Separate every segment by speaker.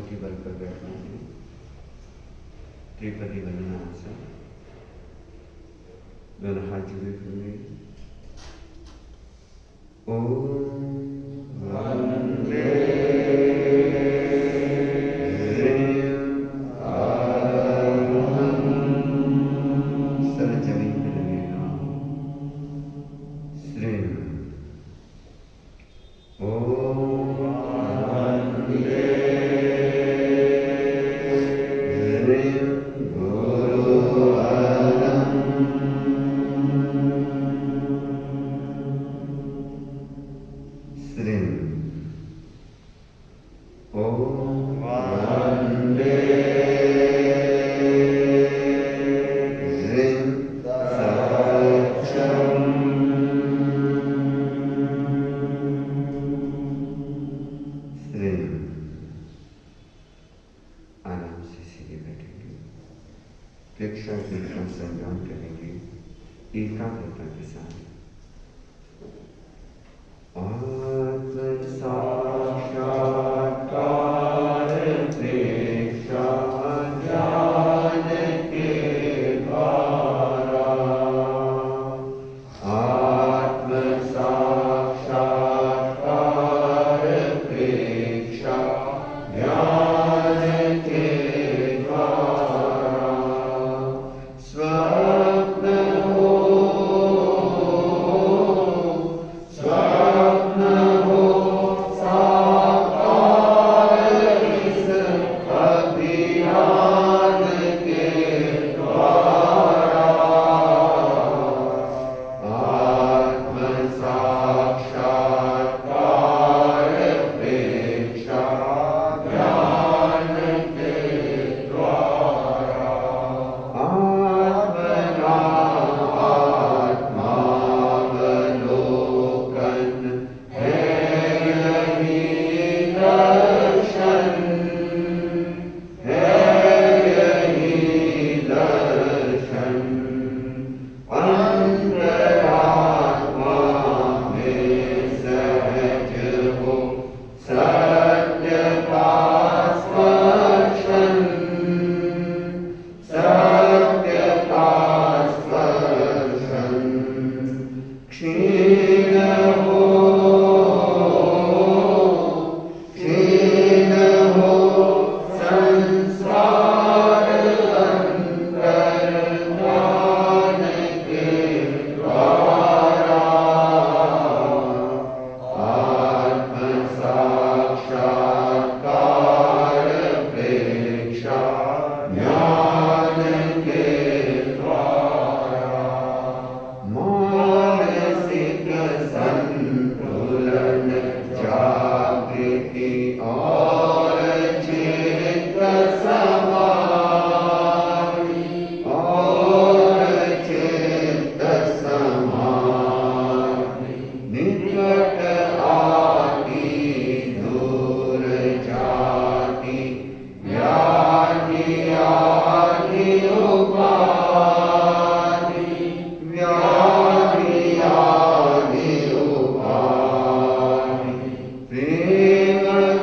Speaker 1: मुट्ठी भर कर बैठना है। त्रिपदी वंदनासन, दोनों हाथ जुड़े हुए। ओम वंदे संग्राम करेंगे एकाग्रता के साथ। आत्म साक्षात्कार प्रेक्षा ज्ञान के द्वारा, आत्म साक्षात्कार प्रेक्षा ज्ञान के प्रेम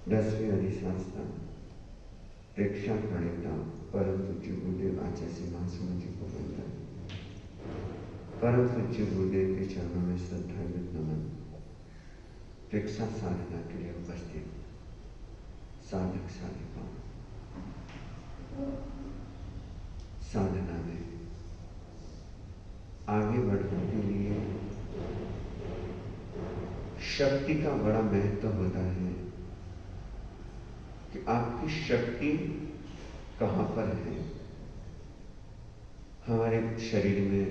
Speaker 1: 10वें अधिशास्त्र प्रेक्षा प्रणेता परम पूज्य गुरुदेव आचार्य सिंहासन जी को वंदन। परम पूज्य गुरुदेव के चरणों में श्रद्धायुक्त नमन। प्रेक्षा साधना के लिए उपस्थित साधक साधिका, साधना में आगे बढ़ने के लिए शक्ति का बड़ा महत्व होता है कि आपकी शक्ति कहां पर है। हमारे शरीर में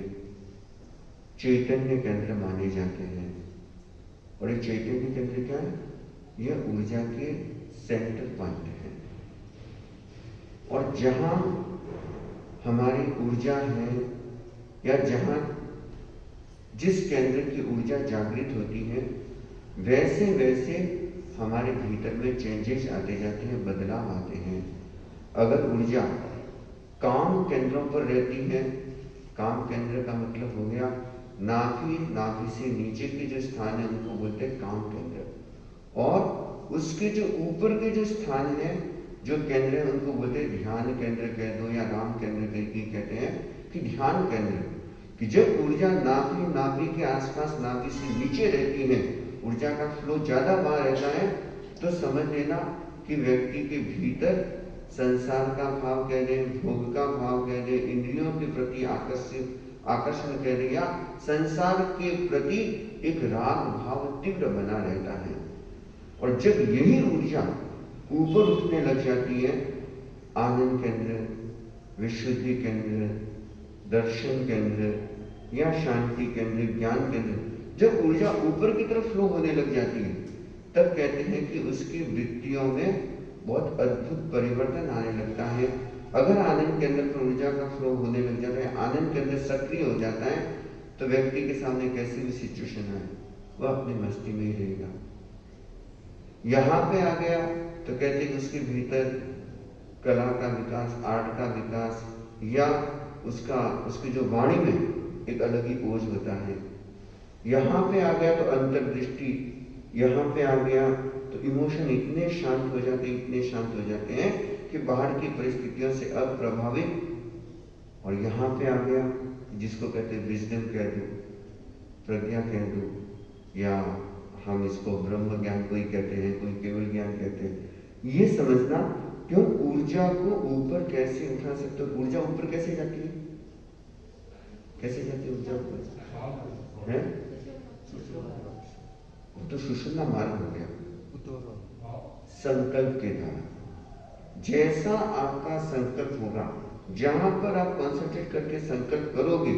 Speaker 1: चैतन्य केंद्र माने जाते हैं और ये चैतन्य केंद्र क्या है? यह ऊर्जा के सेंटर पॉइंट है और जहां हमारी ऊर्जा है या जहां जिस केंद्र की ऊर्जा जागृत होती है वैसे वैसे हमारे भीतर में चेंजेस आते जाते हैं, बदलाव आते हैं। अगर ऊर्जा काम केंद्रों पर रहती है, काम केंद्र का मतलब हो गया नाभि, नाभि से नीचे के जो स्थान है उनको बोलते हैं काम केंद्र, और उसके जो ऊपर के जो स्थान है, जो केंद्र है उनको बोलते हैं ध्यान केंद्र कह दो या राम केंद्र कहते हैं कि ध्यान केंद्र। कि जब ऊर्जा नाभि, नाभि के आसपास, नाभि से नीचे रहती है, ऊर्जा का फ्लो ज्यादा वहां रहता है, तो समझ लेना कि व्यक्ति के भीतर संसार का भाव कह दे, भोग का भाव कह दे, इंद्रियों के प्रति आकर्षण कह दे या संसार के प्रति एक राग भाव तीव्र बना रहता है। और जब यही ऊर्जा ऊपर उठने लग जाती है, आनंद केंद्र, विशुद्धि केंद्र, दर्शन केंद्र या शांति केंद्र, ज्ञान केंद्र, जब ऊर्जा ऊपर की तरफ फ्लो होने लग जाती है तब कहते हैं कि उसकी वृत्तियों में बहुत अद्भुत परिवर्तन आने लगता है। अगर आनंद केंद्र पर ऊर्जा का फ्लो होने लग जाता है, आनंद केंद्र सक्रिय हो जाता है, तो व्यक्ति के सामने कैसी भी सिचुएशन आए वह अपनी मस्ती में ही रहेगा। यहां पे आ गया तो कहते हैं उसके भीतर कला का विकास, आर्ट का विकास या उसकी जो वाणी में एक अलग ही ओज होता है। यहां पे आ गया तो अंतर्दृष्टि, यहां पे आ गया तो इमोशन इतने शांत हो जाते हैं कि बाहर की परिस्थितियों से अप्रभावित। और यहां पे आ गया जिसको कहते हैं विजडम कह दो, प्रज्ञा कह दो, या हम इसको ब्रह्म ज्ञान कोई कहते हैं, कोई केवल ज्ञान कहते हैं। ये समझना क्यों ऊर्जा को ऊपर कैसे उठा सकते हो। ऊर्जा ऊपर कैसे जाती है? कैसे जाती है ऊर्जा ऊपर? है तो सुषुम्ना मार्ग हो गया, संकल्प के द्वारा। जैसा आपका संकल्प होगा, जहां पर आप कंसंट्रेट करके संकल्प करोगे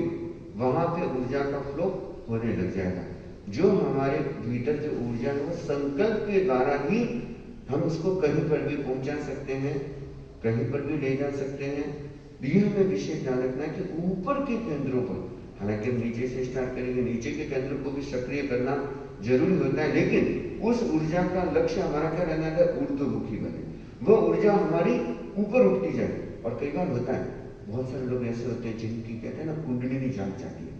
Speaker 1: वहां पे ऊर्जा का फ्लो होने लग जाएगा। जो हमारे भीतर जो ऊर्जा है वो संकल्प के द्वारा ही हम उसको कहीं पर भी पहुंचा सकते हैं, कहीं पर भी ले जा सकते हैं। ये हमें विशेष ध्यान रखना है कि ऊपर के केंद्रों पर, हालांकि हम नीचे से स्टार्ट करेंगे, नीचे के केंद्र को भी सक्रिय करना जरूरी होता है, लेकिन उस ऊर्जा का लक्ष्य हमारा क्या रहना है? ऊर्ध्वमुखी बने, वो ऊर्जा हमारी ऊपर उठती जाए। और कई बार होता है, बहुत सारे लोग ऐसे होते हैं जिनकी कहते हैं ना कुंडलिनी जाग जाती है,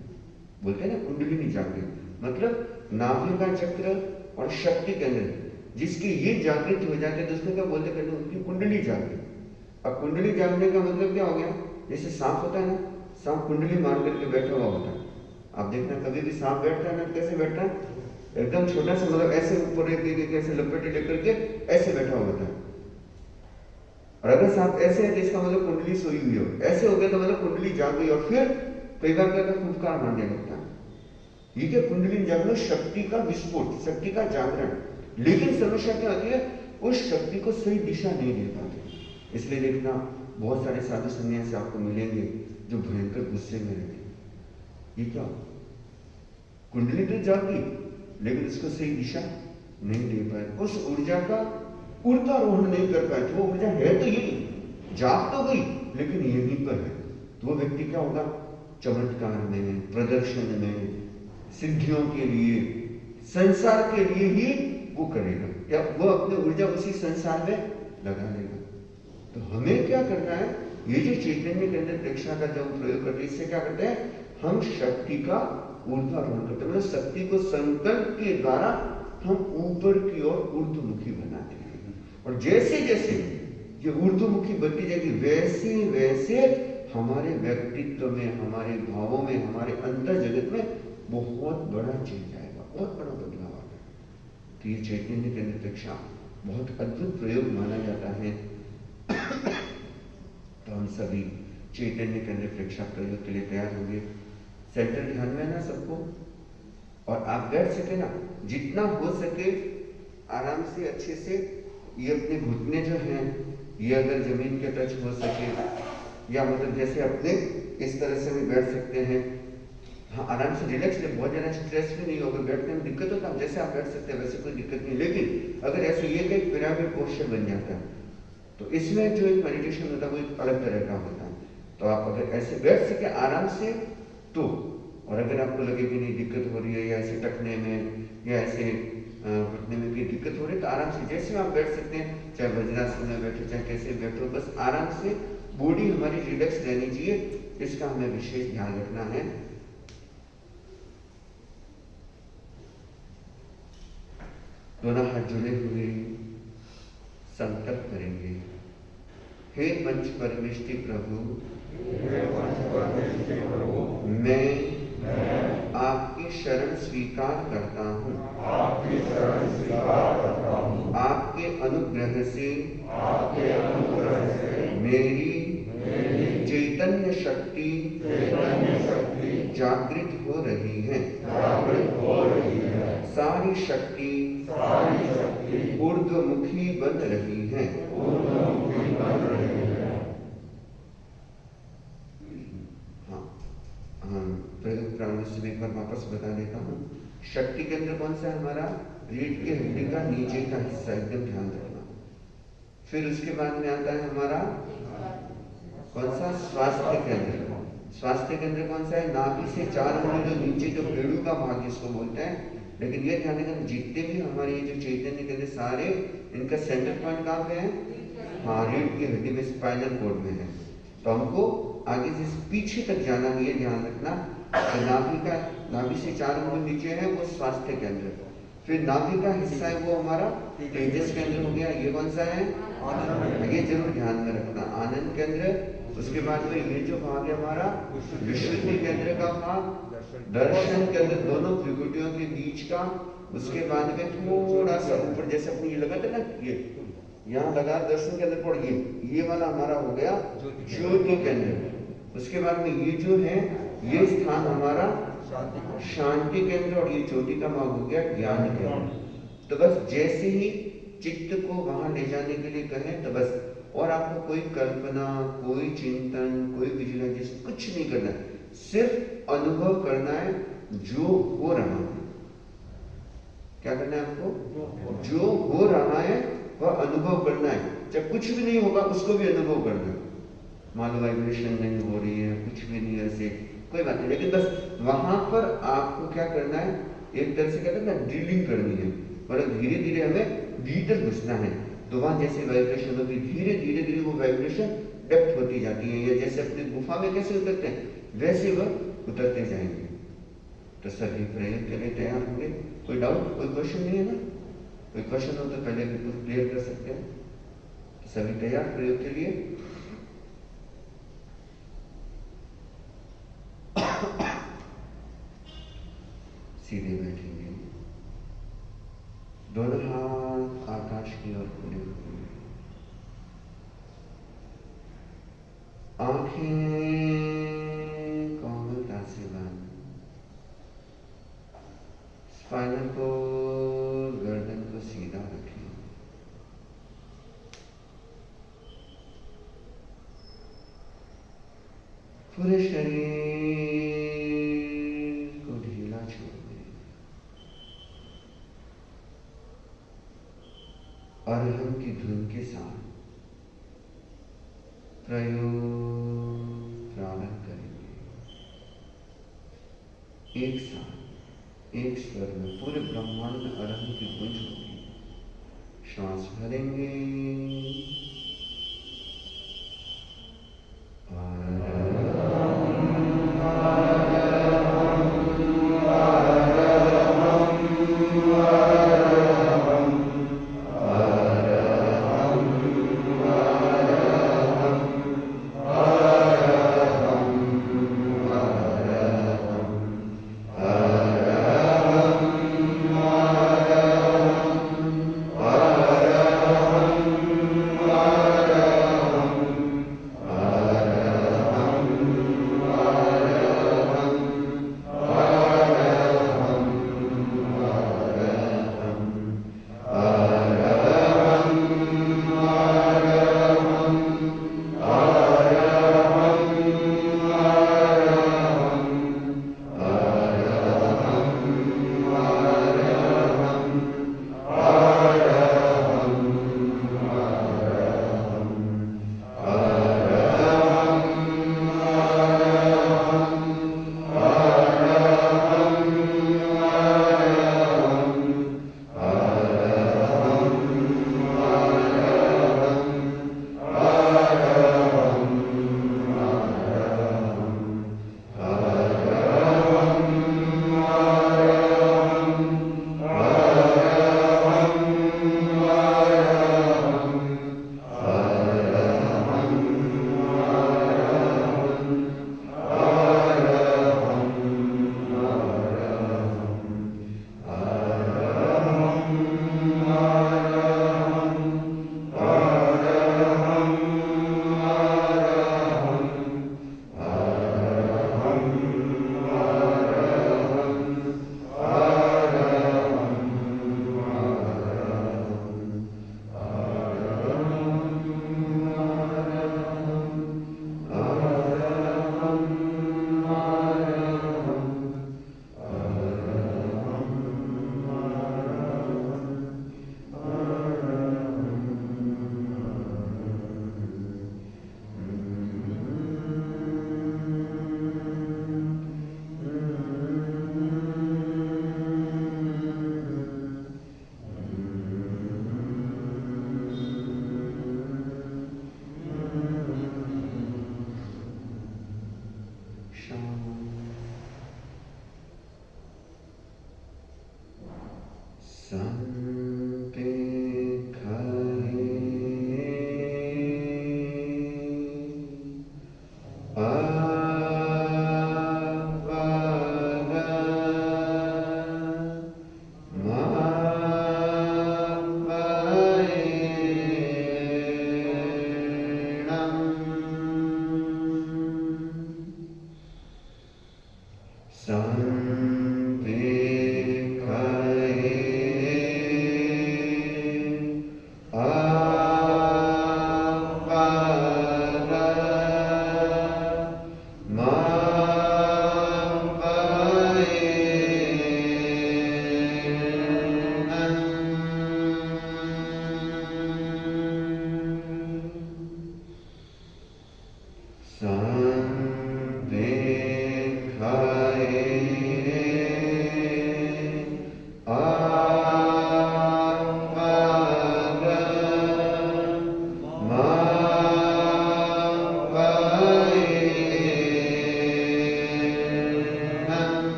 Speaker 1: बोलते हैं ना कुंडलिनी जागृत, मतलब नाभि का चक्र और शक्ति केंद्र जिसकी ये जागृत हो जाते हैं तो उसमें क्या बोलते हैं? उनकी कुंडली जागृत। अब कुंडली जागने का मतलब क्या हो गया? जैसे सांप होता है ना, सांप कुंडली मार करके बैठा हुआ होता है। आप देखना कभी भी सांप बैठता है ना, कैसे बैठता है? एकदम छोटा सा, मतलब ऐसे ऊपर ऐसे लपेटे लेकर के ऐसे बैठा हुआ होता है। और अगर सांप ऐसे है तो इसका मतलब कुंडली सोई हुई हो, ऐसे हो गया तो मतलब कुंडली जाग गई। और फिर कई बार क्या फुफकार मारने लगता है। ये क्या कुंडली जागना? शक्ति का विस्फोट, शक्ति का जागरण। लेकिन समस्या क्या होती है? उस शक्ति को सही दिशा नहीं दे पाते। इसलिए देखना बहुत सारे साधु संन्यासी आपको मिलेंगे जो भयंकर गुस्से में रहते। ये क्या? कुंडली तो जागी लेकिन उसको सही दिशा नहीं दे पाए, उस ऊर्जा का ऊर्ध्वारोहण नहीं कर पाए। तो वो ऊर्जा है तो यही, जाग तो गई लेकिन यहीं पर है। तो वो व्यक्ति क्या होगा? चमत्कार में, प्रदर्शन में, सिद्धियों के लिए, संसार के लिए ही वो करेगा, या वो अपनी ऊर्जा उसी संसार में लगा लेगा। तो हमें क्या करना है? ये जो चैतन्य के अंदर प्रेक्षा का जब प्रयोग करते हैं, इससे क्या करते हैं? हम शक्ति का ऊर्ध्वारोहण करते हैं, मतलब शक्ति को संकल्प के द्वारा हम ऊपर की ओर ऊर्ध्वमुखी बनाते हैं। जैसे जैसे ये ऊर्ध्वमुखी बढ़ती जाएगी वैसे वैसे हमारे व्यक्तित्व में, हमारे भावों में, हमारे अंतर जगत में बहुत बड़ा चेंज आएगा, बहुत बड़ा बदलाव आएगा। तो ये चैतन्य केंद्र प्रक्षा बहुत अद्भुत प्रयोग माना जाता है। तो हम सभी चैतन्य केंद्र प्रक्षा प्रयोग के लिए तैयार होंगे। सेंटर ध्यान में ना सबको, और आप बैठ सके ना, जितना हो सके आराम से अच्छे से। ये अपने घुटने जो हैं ये अगर जमीन के टच हो सके, या मतलब जैसे अपने इस तरह से भी बैठ सकते हैं। हाँ, आराम से रिलैक्स ले, बहुत ज़्यादा स्ट्रेस भी नहीं होगा। बैठने में दिक्कत होता है, जैसे आप बैठ सकते हैं वैसे कोई दिक्कत नहीं। लेकिन अगर ऐसे ये कि पिरामिड पोस्चर बन जाता है तो इसमें जो एक मेडिटेशन होता है वो एक अलग तरह का होता है। तो आप अगर ऐसे बैठ सके आराम से तो, और अगर आपको लगे कि नहीं दिक्कत हो रही है, या ऐसे टकने में या ऐसे घुटने में भी दिक्कत हो रही है, तो आराम से जैसे आप बैठ सकते हैं, चाहे वज्रासन में बैठो चाहे कैसे बैठो, बस आराम से बॉडी हमारी रिलैक्स रहनी चाहिए। इसका हमें विशेष ध्यान रखना है। दोनों हाथ जुड़े हुए संकल्प करेंगे। हे पंच परमेष्टि प्रभु, मैं आपकी शरण स्वीकार करता हूँ। आपके अनुग्रह से मेरी चैतन्य शक्ति जागृत हो रही है। सारी शक्ति ऊर्ध्वमुखी बन रही है। प्रयोग प्राण से एक बार वापस बता देता हूँ। शक्ति केंद्र कौन सा है हमारा? रीढ़ की हड्डी का नीचे का हिस्सा, एकदम ध्यान रखना। फिर उसके बाद में आता है हमारा कौन सा? स्वास्थ्य केंद्र। स्वास्थ्य केंद्र कौन सा है? नाभि से 4 अंगुली जो नीचे जो पेड़ू का भाग इसको बोलते हैं। लेकिन ये ध्यान रखना, जितने भी हमारे जो चैतन्य केंद्र सारे, इनका सेंटर पॉइंट कहाँ पे है? हाँ, रीढ़ की हड्डी में, स्पाइनल कॉर्ड में है। तो हमको आगे से पीछे तक जाना है, ये ध्यान रखना। तो नाभि से 4 अंगुली नीचे है वो स्वास्थ्य केंद्र। फिर नाभि का हिस्सा है वो हमारा तेजस केंद्र हो गया। ये कौन सा है? ये जरूर ध्यान में रखना, आनंद केंद्र। उसके बाद में ये जो भाग है हमारा विशुद्धि केंद्र का भाग, दर्शन केंद्र दोनों त्रिकुटियों के बीच का। उसके बाद में थोड़ा सा ऊपर, जैसे अपनी ये लगाते ना, ये यहाँ लगा दर्शन केंद्र पर, ये वाला हमारा हो गया ज्योति केंद्र। उसके बाद में ये जो है ये स्थान हमारा शांति केंद्र, और ये ज्योति का भाग हो गया ज्ञान केंद्र। तो बस जैसे ही चित्त को वहां ले जाने के लिए कहें तो बस, और आपको कोई कल्पना, कोई चिंतन, कोई विजुअलाइजेशन कुछ नहीं करना है, सिर्फ अनुभव करना है जो हो रहा है। क्या करना है आपको? जो हो रहा है वह अनुभव करना है। जब कुछ भी नहीं होगा उसको भी अनुभव करना है। मान लो वाइब्रेशन नहीं हो रही है, कुछ भी नहीं, ऐसे कोई बात नहीं, लेकिन बस वहां पर आपको क्या करना है, एक तरह से कहते हैं ना, ड्रिलिंग करनी है। और धीरे धीरे हमें भीतर घुसना है। तो वहां जैसे वाइब्रेशन होगी, धीरे धीरे धीरे वो वाइब्रेशन डेप्थ होती जाती है। या जैसे अपने गुफा में कैसे उतरते हैं वैसे वह उतरते जाएंगे। तो सभी प्रयोग के लिए तैयार होंगे। कोई डाउट, कोई क्वेश्चन नहीं है ना? कोई क्वेश्चन हो तो पहले बिल्कुल क्लियर कर सकते हैं। सभी तैयार प्रयोग के लिए? सीधे बैठेंगे, दोनों हाथ आकाश की ओर खुले हुए, आंखें कोमलता से बंद, स्पाइनल कॉर्ड, गर्दन को सीधा रखें। पूरे शरीर को ढीला छोड़ दें। अरहम की धुन के साथ प्रयोग प्रारंभ करेंगे। एक साथ एक स्वर में पूरे ब्रह्मांड में अरहम की गूंज होगी। श्वास भरेंगे,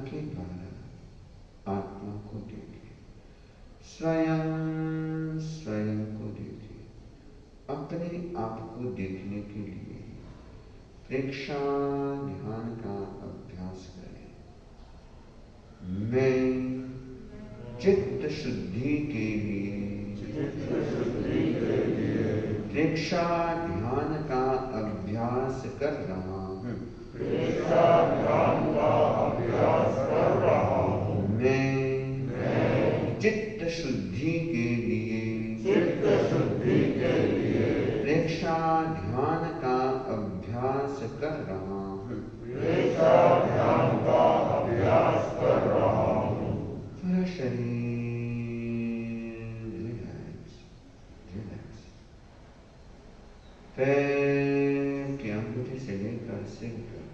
Speaker 1: के द्वारा आत्मा को देखिए, स्वयं स्वयं को देखिए। अपने आप को देखने के लिए प्रेक्षा ध्यान का अभ्यास करें। मैं चित्त शुद्धि के लिए प्रेक्षा ध्यान का अभ्यास कर रहा हूँ। मैं चित्त शुद्धि के लिए प्रेक्षा ध्यान का अभ्यास कर रहा हूँ। पूरा शरीर रिलैक्स। पैर की अंगूठे से लेकर सिर तक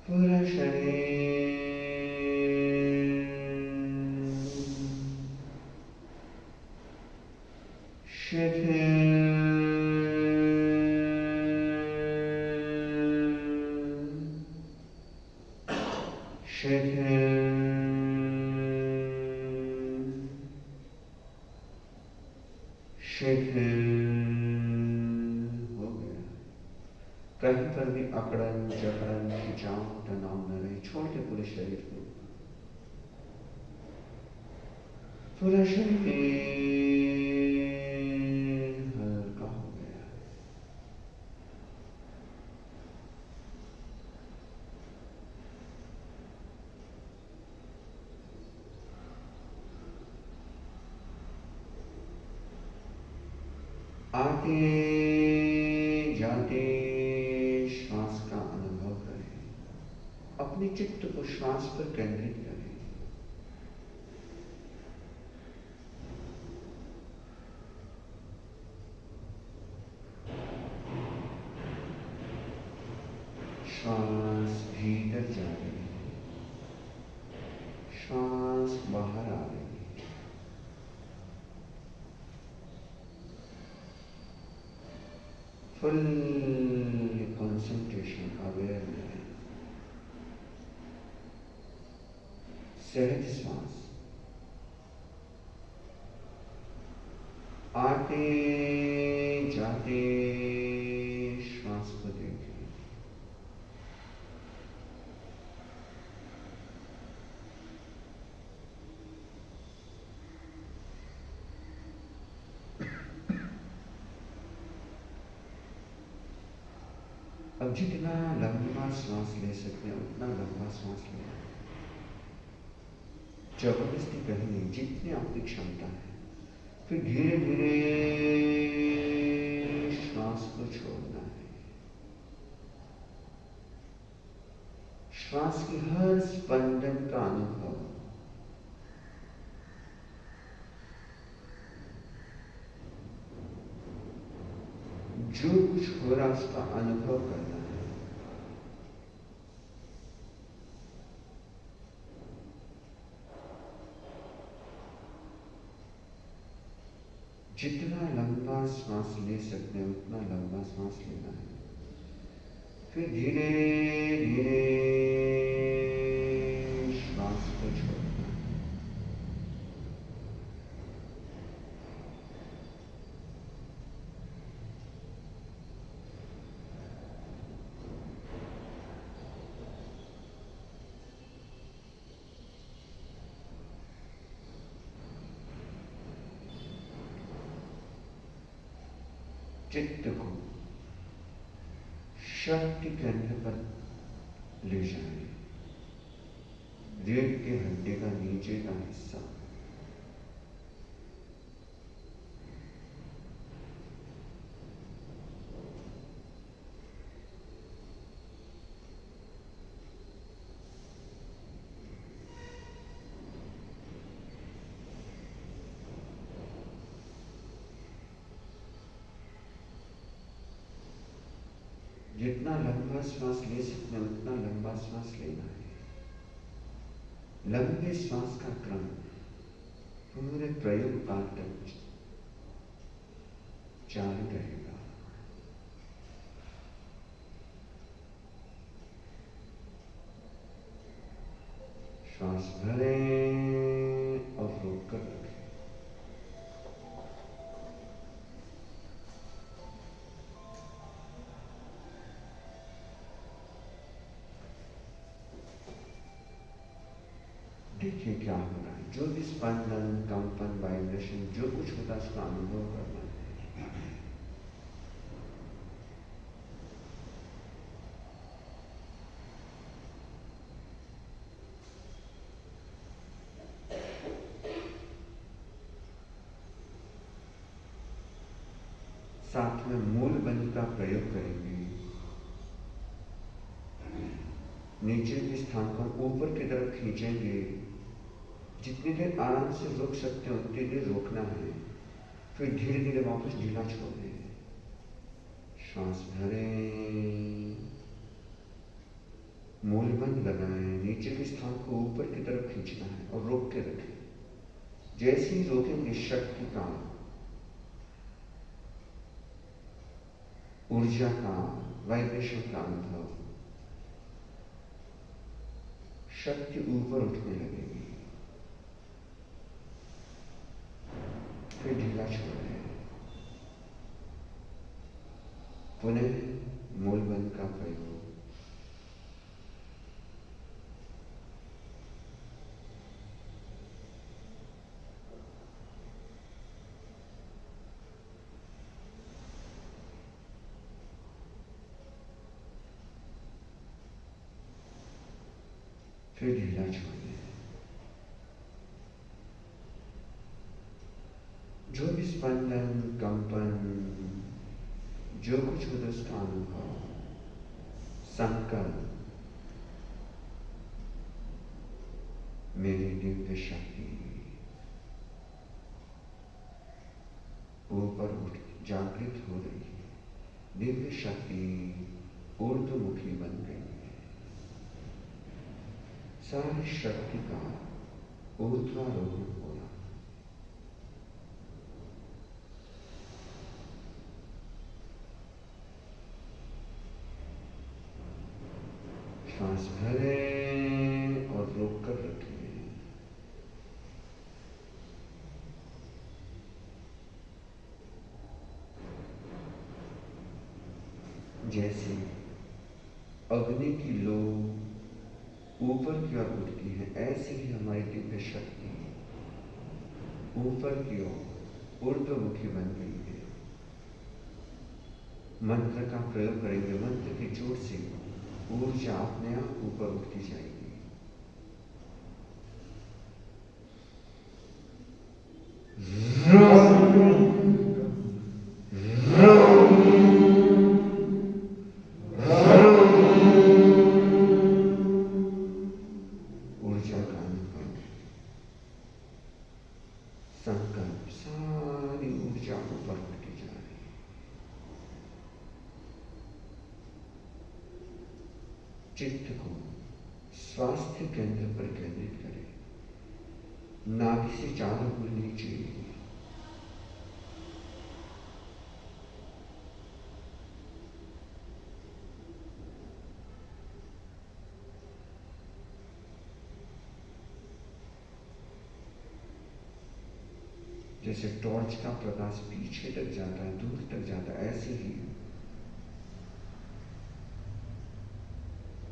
Speaker 1: पूरा शरीर शिथिल हो गया। कहीं पर भी अकड़न जकड़न खिंचाव तनाव न रहे। छोड़ के पूरे शरीर को, पूरा शरीर हल्का हो गया। आते जाते श्वास का अनुभव करें। अपने चित्त को श्वास पर केंद्रित करें। श्वास भीतर जा रही है, श्वास बाहर आ रही है। फुल कंसंट्रेशन, अवेयरनेस, सहज श्वास। आते जाते श्वास को देखिए। अब जितना लंबा श्वास ले सकते हैं उतना लंबा श्वास लें। जबरदस्ती कहीं नहीं, जितनी आपकी क्षमता है। फिर धीरे धीरे श्वास को छोड़ना है। श्वास की हर स्पंदन का अनुभव, जो कुछ हो रहा उसका अनुभव करना है। जितना लंबा श्वास ले सकते हैं उतना लंबा श्वास लेना है। फिर धीरे धीरे श्वास को छोड़ना है। चित्त को शक्ति केंद्र पर ले जाए। रीढ़ के हड्डी का नीचे का हिस्सा, जितना लंबा श्वास ले सकते हैं उतना लंबा श्वास लेना है। लंबे श्वास का क्रम पूरे प्रयोग काल तक चालू रहेगा। श्वास भरें और रोक कर रखें। देखिए क्या हो रहा है, जो भी स्पंदन, कंपन, वाइब्रेशन जो कुछ होता है उसका अनुभव करना है। साथ में मूल बंध का प्रयोग करेंगे। नीचे के स्थान को ऊपर की तरफ खींचेंगे। जितनी देर आराम से रोक सकते हैं उतनी देर रोकना है, फिर धीरे धीरे वापस ढीला छोड़ दें। श्वास भरें, मूल बंध लगाएं, नीचे के स्थान को ऊपर की तरफ खींचना है और रोक के रखें। जैसे ही रोकेंगे शक्ति का, ऊर्जा का, वाइब्रेशन का अनुभव, शक्ति ऊपर उठने लगेगी। फिर ढीला छोड़ दें। पुनः मूल बंध का प्रयोग। फिर ढीला छोड़ दें। जो भी स्पंदन, कंपन, जो कुछ होता है उसका अनुभव, संकल्प, मेरी दिव्य शक्ति ऊपर उठ जागृत हो रही है। दिव्य शक्ति ऊर्ध्वमुखी बन गई है। सारी शक्ति का ऊर्ध्वारोहण हो रहा है। श्वास भरें और रोक कर रखें। जैसे अग्नि की लो ऊपर की ओर उठती है, ऐसे ही हमारी दिव्य शक्ति ऊपर की ओर ऊर्ध्वमुखी बन गई है। मंत्र का प्रयोग करेंगे, मंत्र की जोर से ऊर्जा अपने आप ऊपर उठती जाएगी। ऊर्जा का अनुभव, संकल्प, सारी ऊर्जा ऊपर उठती जा रही है। चित्त को स्वास्थ्य केंद्र पर केंद्रित करें। नाभि से 4 अंगुल नीचे, जैसे टॉर्च का प्रकाश पीछे तक जाता है, दूर तक जाता है, ऐसे ही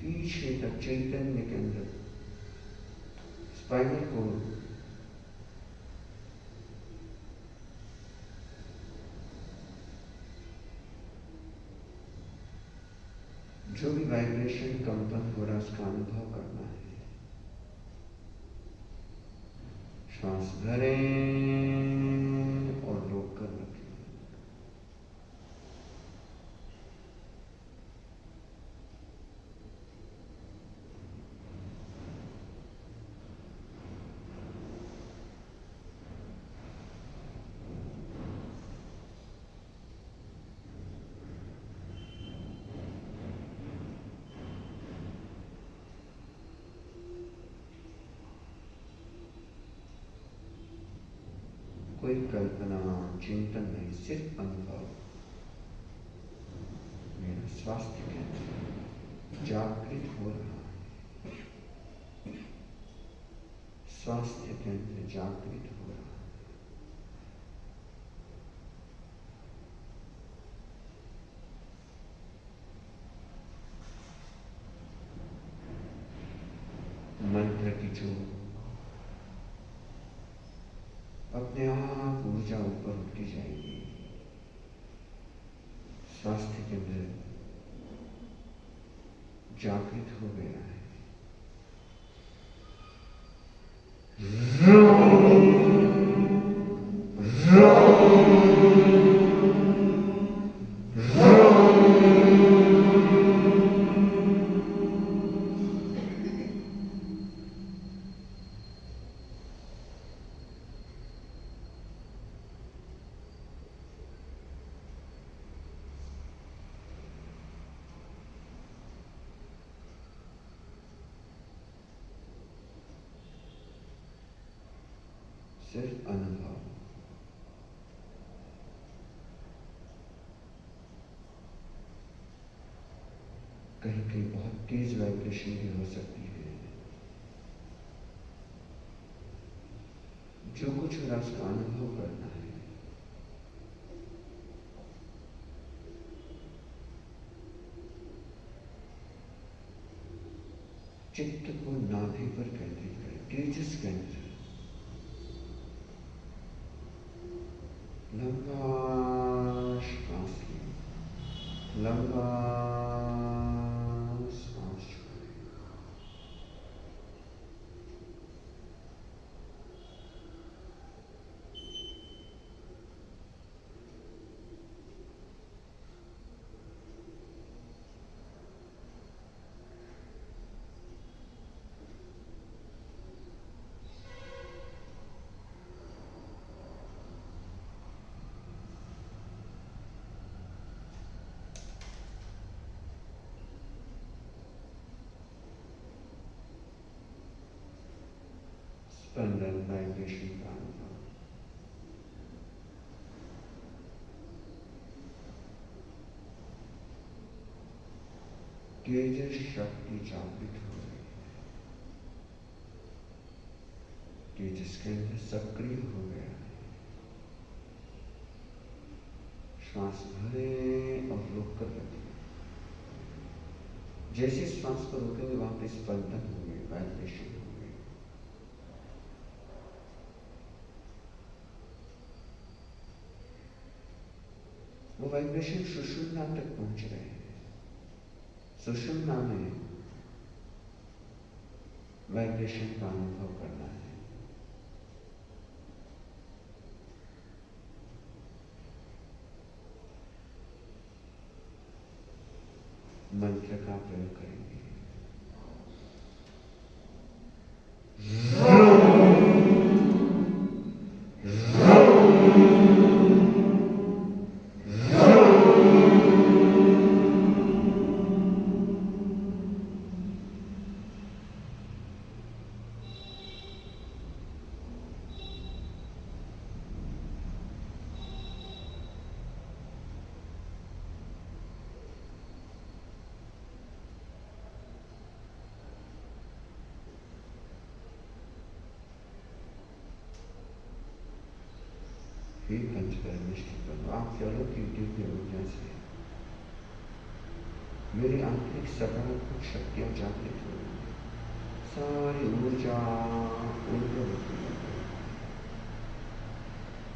Speaker 1: पीछे तक चैतन्य के अंदर स्पाइनल कोड, जो भी वाइब्रेशन, कंपन हो रहा है उसका अनुभव करना है। श्वास भरें और रोक कर रखें। कोई कल्पना, चिंतन नहीं, सिर्फ अनुभव। मेरा स्वास्थ्य केंद्र जागृत हो रहा है। स्वास्थ्य केंद्र जागृत हो रहा है। मंत्र की जो अपने आप ऊर्जा ऊपर उठती जाएगी। स्वास्थ्य केंद्र जागृत हो गया है। सिर्फ अनुभव। कहीं कहीं बहुत तेज वाइब्रेशन भी हो सकती है। जो कुछ हो रहा है उसका अनुभव करना है। चित्त को नाभि पर केंद्रित करें, तेजस केंद्र। लंबा श्वास लें, लंबा श्वास छोड़ें। स्पंदन वाइब्रेशन का अनुभव। तेजस शक्ति जागृत हो रही है। तेजस केंद्र सक्रिय हो गया है। श्वास भरें और रोक कर रखें। जैसे श्वास को रोकेंगे वहां पे स्पंदन होंगे, वाइब्रेशन होंगे। वो वाइब्रेशन सुषुम्ना तक पहुंच रहे हैं। सुषुम्ना में वाइब्रेशन का अनुभव करना है। मंत्र का प्रयोग करेंगे। ही पंचकर्मिष्ठ आप चलो की दिव्य ऊर्जा से मेरी आंतरिक सकारात्मक शक्तियां जागृत हो रही है। सारी ऊर्जा ऊर्जा होती है।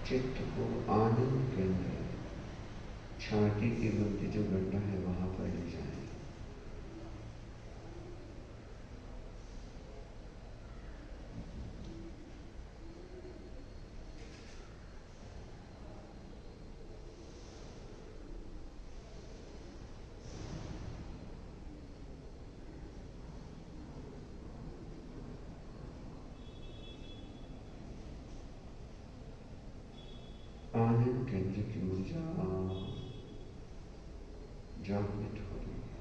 Speaker 1: चित्त को आनंद के अंदर छाती के मध्य जो गड्ढा है वहां पर ले जाए। आनंद केंद्र की ऊर्जा जागृत हो रही है।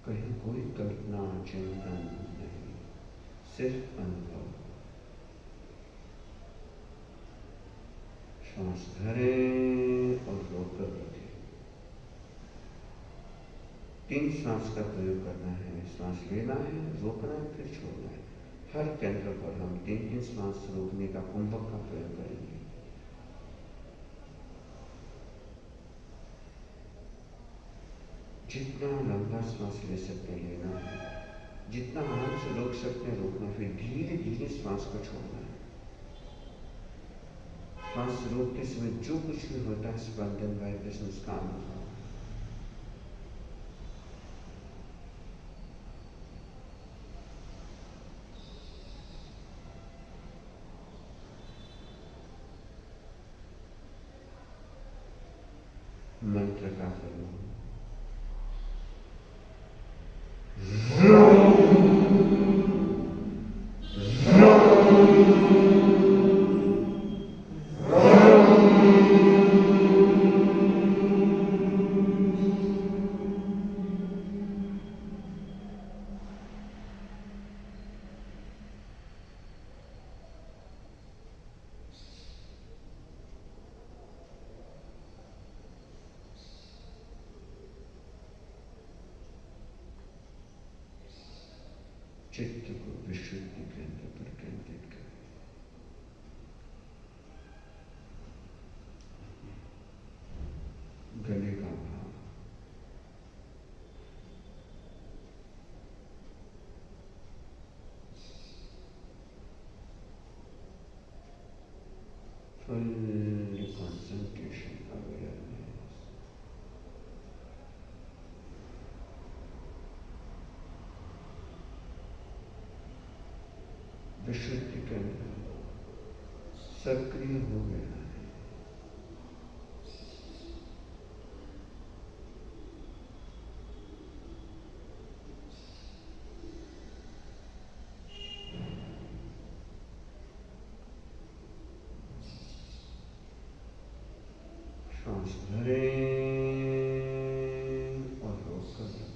Speaker 1: कहीं कोई कल्पना चिंतन नहीं, सिर्फ अनुभव। श्वास भरें और रोककर रखें। 3 श्वास का प्रयोग करना है। श्वास लेना है, रोकना है, फिर छोड़ना है। हर केंद्र पर हम 3-3 श्वास रोकने का कुंभक का प्रयोग करेंगे। जितना लंबा श्वास ले सकते हैं लेना है, जितना आराम से रोक सकते हैं रोकना, फिर धीरे धीरे श्वास को छोड़ना है। श्वास रोकते समय जो कुछ भी होता है स्पंदन, वाइब्रेशन, उसका अनुभव। मंत्र का प्रयोग। चित्त को विशुद्धि केंद्र पर केंद्रित करें। गले का भाव, फुल कंसंट्रेशन, अवेयरनेस। विशुद्धि केंद्र सक्रिय हो गया है। श्वास भरें और रोककर रखें।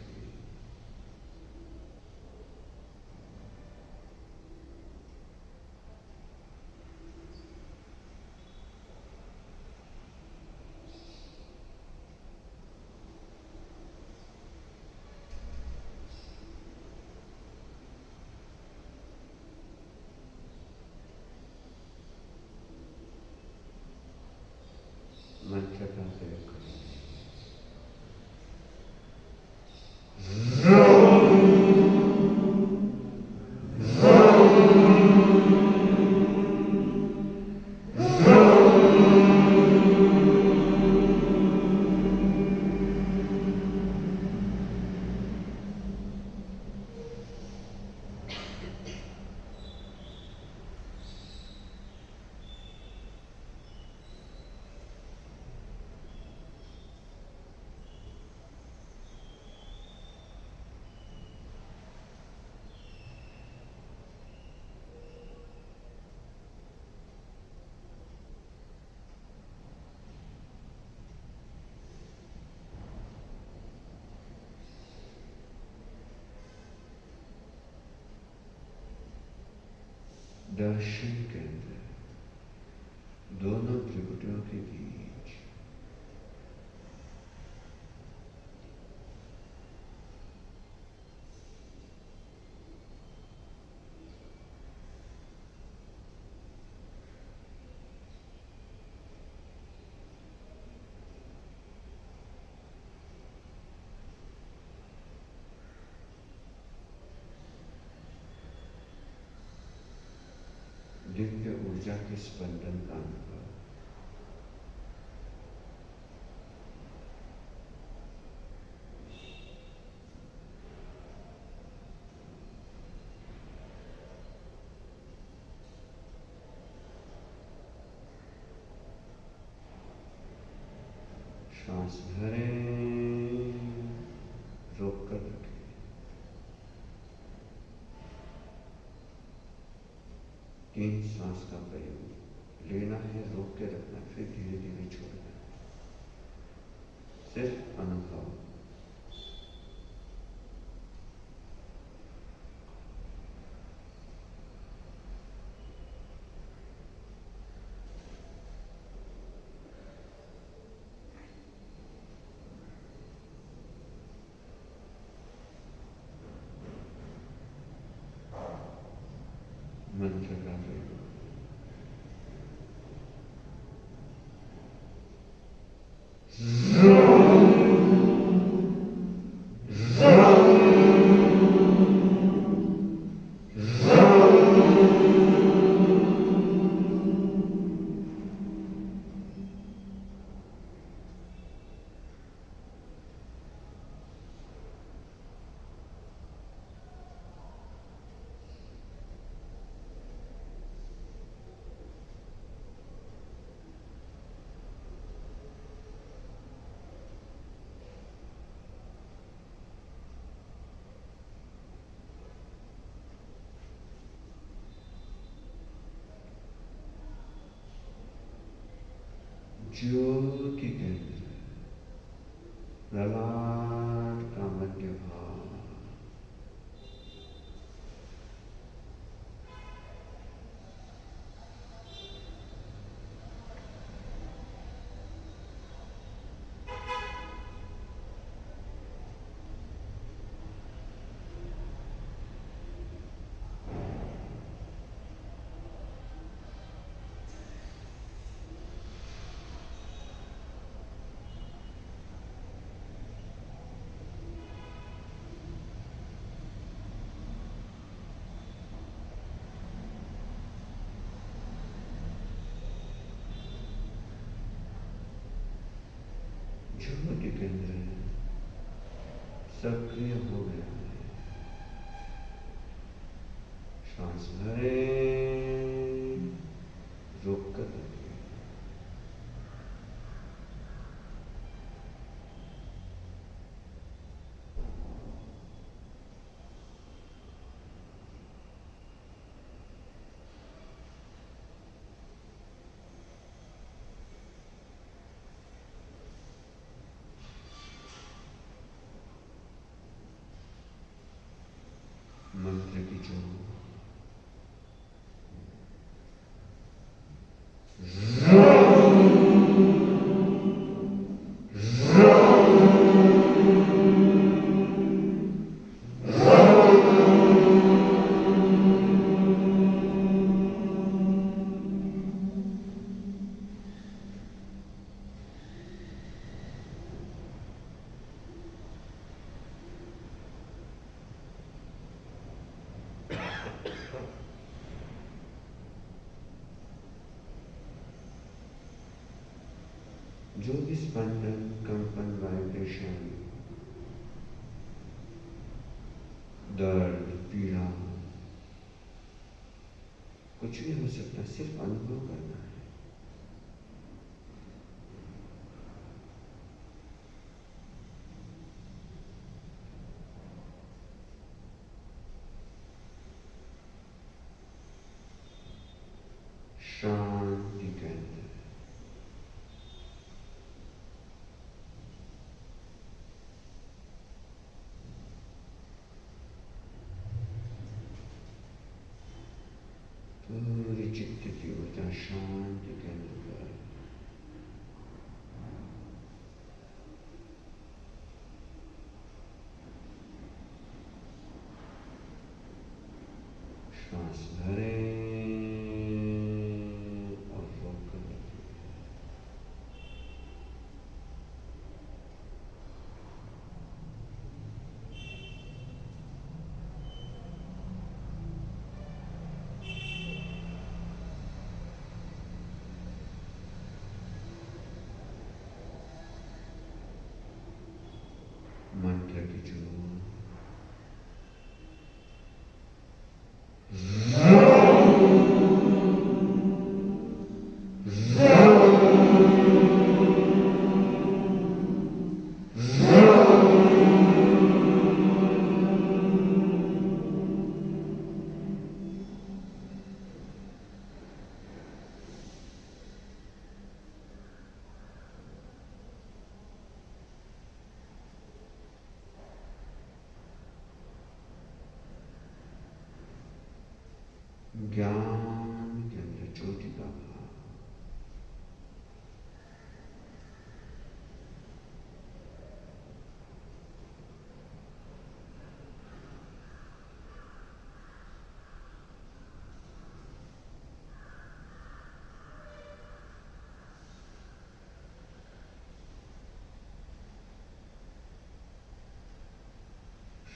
Speaker 1: मंत्र का प्रयोग करें। दर्शन केंद्र दोनों त्रिपुटियों के बीच। दिव्य ऊर्जा के स्पंदन का अनुभव। श्वास भरें, रोककर रखें। 3 श्वास का प्रयोग लेना है, रोक के रखना, फिर धीरे धीरे छोड़ना। सिर्फ अनुभव। मंत्र का प्रयोग। ज्योति केंद्र, ललाट का मध्य भाग, ज्योति केंद्र सक्रिय हो गया है। श्वास भरे, रोक कर रखिए। मंत्र की जो जो भी स्पंदन, कंपन, वाइब्रेशन, दर्द, पीड़ा, कुछ भी हो सकता है, सिर्फ अनुभव करना है। शांति केंद्र, पूरी चित्त की ऊर्जा शांति केंद्र पर, श्वास भरे और रोक कर रखिए। मंत्र की जो ज्ञान के अंदर ज्योति का भाव,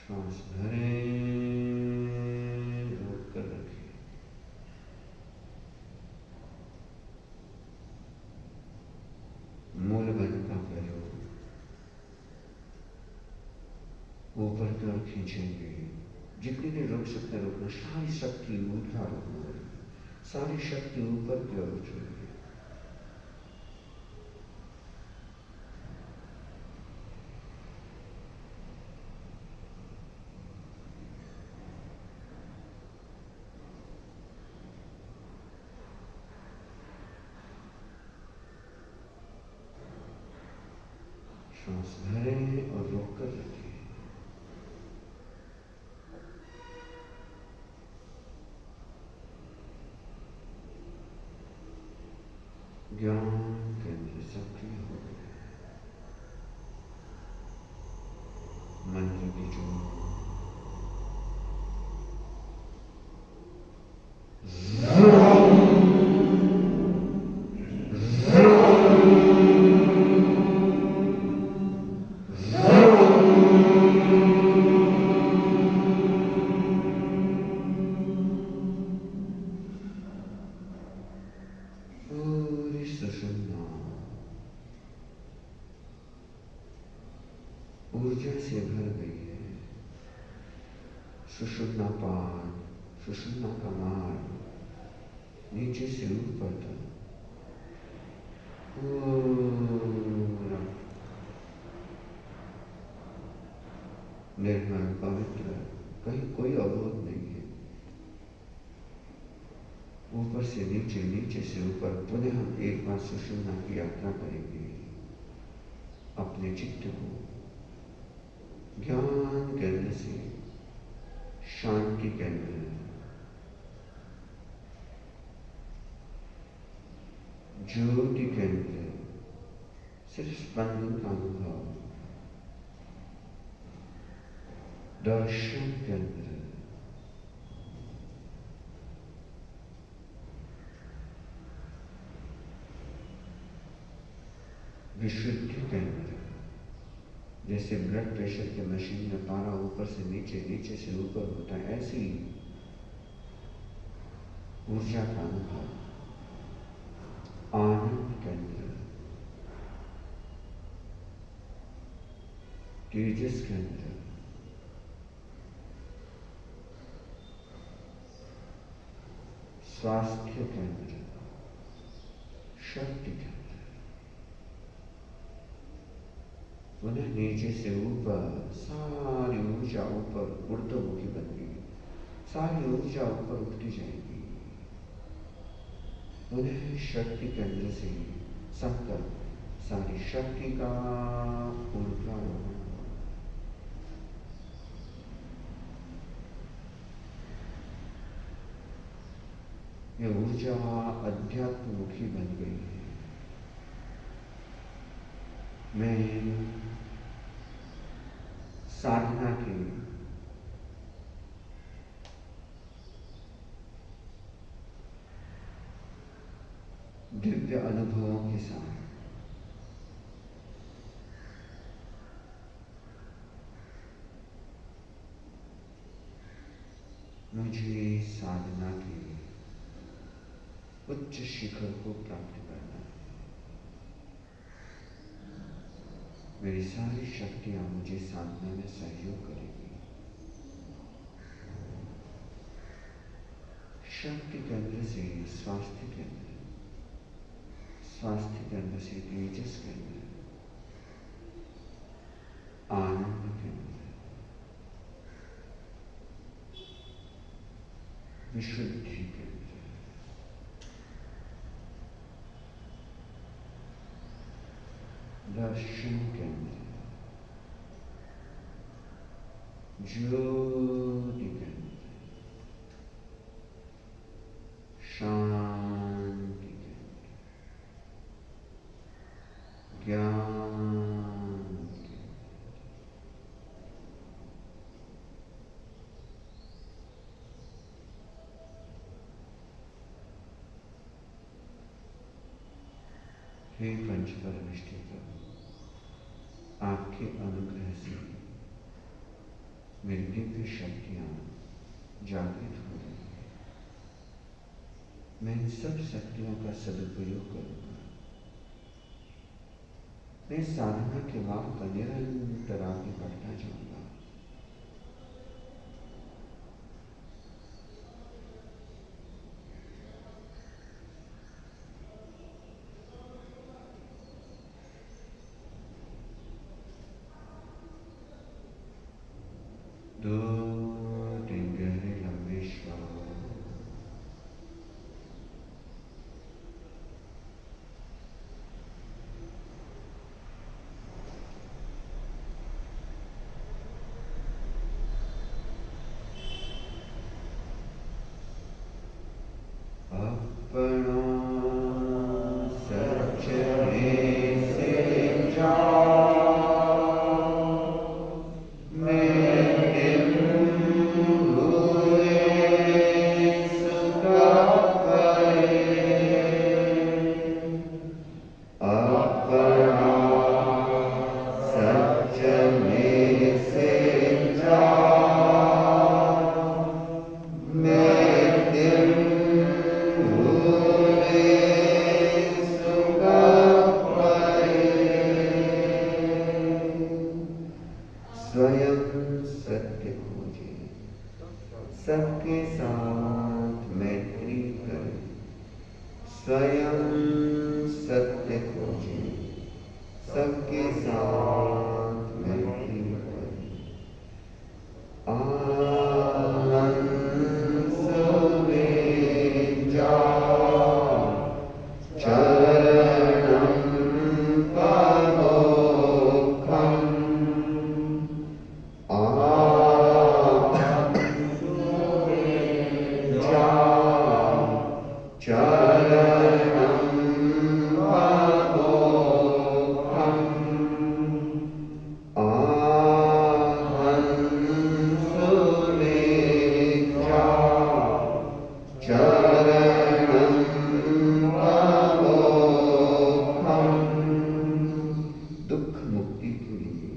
Speaker 1: श्वास भरें, रोक कर रखें। मूल बल का प्रयोग ऊपर की ओर खींचेंगे। जितनी देर रोक सकते रोकना। सारी शक्ति ऊर्जा रोकना, सारी शक्ति ऊपर की ओर उछलेगी। श्वास भरें और रोक कर रखें। ज्ञान केंद्र सक्रिय हो गए। मंत्र की जो पूरी सुषुम्ना ऊर्जा से भर गई है। सुषुम्ना पाद, सुषुम्ना का मार्ग नीचे से ऊपर तक पूरा निर्मल पवित्र, कहीं कोई अवरोध नहीं है। ऊपर से नीचे, नीचे से ऊपर, पुनः हम एक बार सुषुम्ना की यात्रा करेंगे। अपने चित्त को ज्ञान केंद्र से शांति केंद्र, ज्योति केंद्र, सिर्फ स्पंदन का अनुभव, दर्शन केंद्र, विशुद्धि केंद्र। जैसे ब्लड प्रेशर के मशीन में पारा ऊपर से नीचे, नीचे से ऊपर होता है, ऐसे ही ऊर्जा का अनुभव। आनंद केंद्र, तेजस केंद्र, स्वास्थ्य केंद्र, शक्ति केंद्र। पुनः नीचे से ऊपर सारी ऊर्जा ऊपर ऊर्ध्वमुखी बन गई। सारी ऊर्जा ऊपर उठती जाएगी। पुनः शक्ति केंद्र से संकल्प, सारी शक्ति का ऊर्ध्वारोहण। यह ऊर्जा अध्यात्ममुखी बन गई है। मैं साधना के दिव्य अनुभवों के साथ मुझे साधना के उच्च शिखर को प्राप्त करना है। मेरी सारी शक्तियां मुझे साधना में सहयोग करेगी। शक्ति केंद्र से स्वास्थ्य केंद्र, स्वास्थ्य केंद्र से तेजस केंद्र, आनंद केंद्र, विशुद्धि केंद्र, दर्शन केंद्र, ज्योति केंद्र, शांति केंद्र, ज्ञान केंद्र, हे पंच परमेष्ठी प्रभु, आपके अनुग्रह से मेरी दिव्य शक्तियां जागृत हो रही है। मैं इन सब शक्तियों का सदुपयोग करूंगा। मैं साधना के मार्ग पर निरंतर आगे बढ़ता जाऊंगा। दो तीन गहरे लंबे श्वास। अपना सचने से जाओ, स्वयं सत्य खोजे, सबके साथ मैत्री करें। स्वयं सत्य खोजे, सबके साथ मैत्री करें। आनंद में जाओ, चरणम दुख मुक्ति के लिए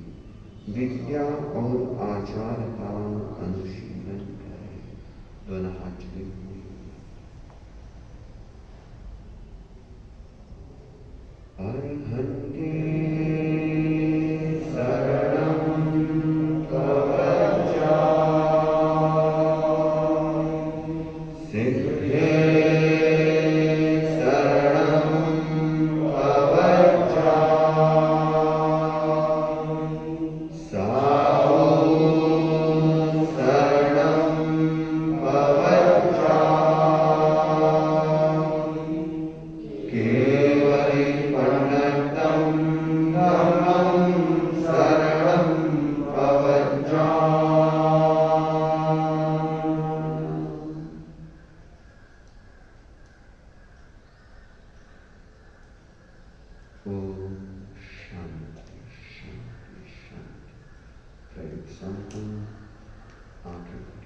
Speaker 1: विद्या और आचार का अनुशीलन करें। दोनों हाथ जुड़े हुए। अर्हन्ते शरणं कवचा, सिद्धे शांति शांति शांति। प्रयोग संपन्न। आंखें